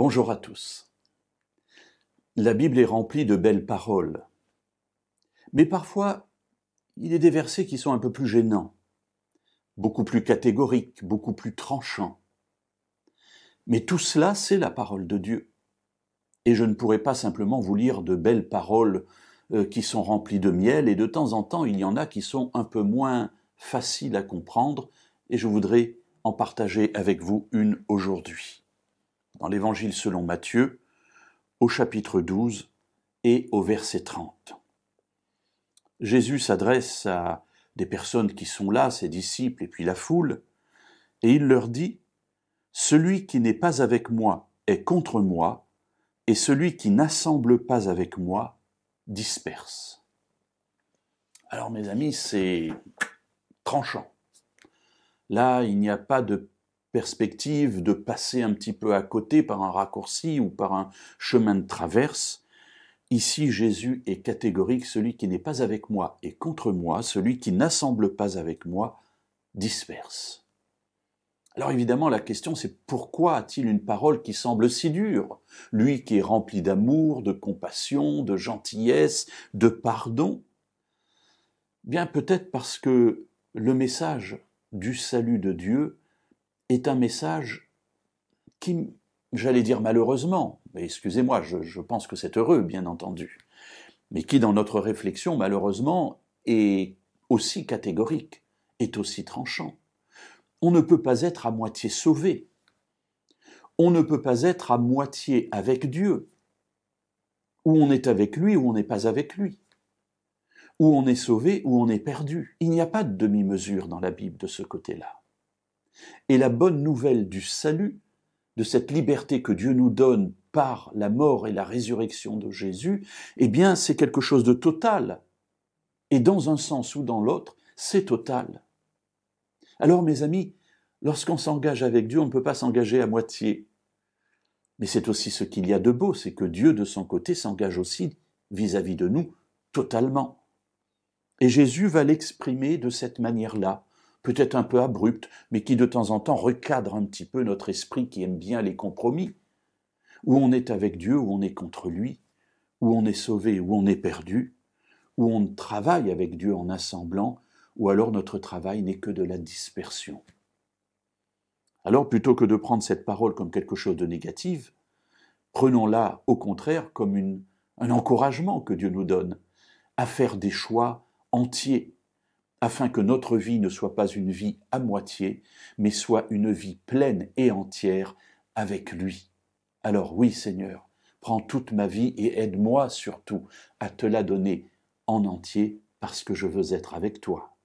Bonjour à tous. La Bible est remplie de belles paroles, mais parfois il y a des versets qui sont un peu plus gênants, beaucoup plus catégoriques, beaucoup plus tranchants. Mais tout cela, c'est la parole de Dieu. Et je ne pourrais pas simplement vous lire de belles paroles qui sont remplies de miel, et de temps en temps, il y en a qui sont un peu moins faciles à comprendre, et je voudrais en partager avec vous une aujourd'hui. Dans l'Évangile selon Matthieu, au chapitre 12 et au verset 30. Jésus s'adresse à des personnes qui sont là, ses disciples et puis la foule, et il leur dit « Celui qui n'est pas avec moi est contre moi, et celui qui n'assemble pas avec moi disperse. » Alors mes amis, c'est tranchant. Là, il n'y a pas de perspective de passer un petit peu à côté par un raccourci ou par un chemin de traverse. Ici, Jésus est catégorique, celui qui n'est pas avec moi est contre moi, celui qui n'assemble pas avec moi disperse. Alors évidemment, la question c'est pourquoi a-t-il une parole qui semble si dure? Lui qui est rempli d'amour, de compassion, de gentillesse, de pardon. Bien peut-être parce que le message du salut de Dieu est un message qui, j'allais dire malheureusement, mais excusez-moi, je pense que c'est heureux, bien entendu, mais qui, dans notre réflexion, malheureusement, est aussi catégorique, est aussi tranchant. On ne peut pas être à moitié sauvé. On ne peut pas être à moitié avec Dieu. Ou on est avec lui, ou on n'est pas avec lui. Ou on est sauvé, ou on est perdu. Il n'y a pas de demi-mesure dans la Bible de ce côté-là. Et la bonne nouvelle du salut, de cette liberté que Dieu nous donne par la mort et la résurrection de Jésus, eh bien, c'est quelque chose de total. Et dans un sens ou dans l'autre, c'est total. Alors, mes amis, lorsqu'on s'engage avec Dieu, on ne peut pas s'engager à moitié. Mais c'est aussi ce qu'il y a de beau, c'est que Dieu, de son côté, s'engage aussi vis-à-vis de nous totalement. Et Jésus va l'exprimer de cette manière-là, peut-être un peu abrupte, mais qui de temps en temps recadre un petit peu notre esprit qui aime bien les compromis, où on est avec Dieu, où on est contre lui, où on est sauvé, où on est perdu, où on travaille avec Dieu en assemblant, ou alors notre travail n'est que de la dispersion. Alors plutôt que de prendre cette parole comme quelque chose de négatif, prenons-la au contraire comme un encouragement que Dieu nous donne à faire des choix entiers, afin que notre vie ne soit pas une vie à moitié, mais soit une vie pleine et entière avec lui. Alors oui, Seigneur, prends toute ma vie et aide-moi surtout à te la donner en entier parce que je veux être avec toi.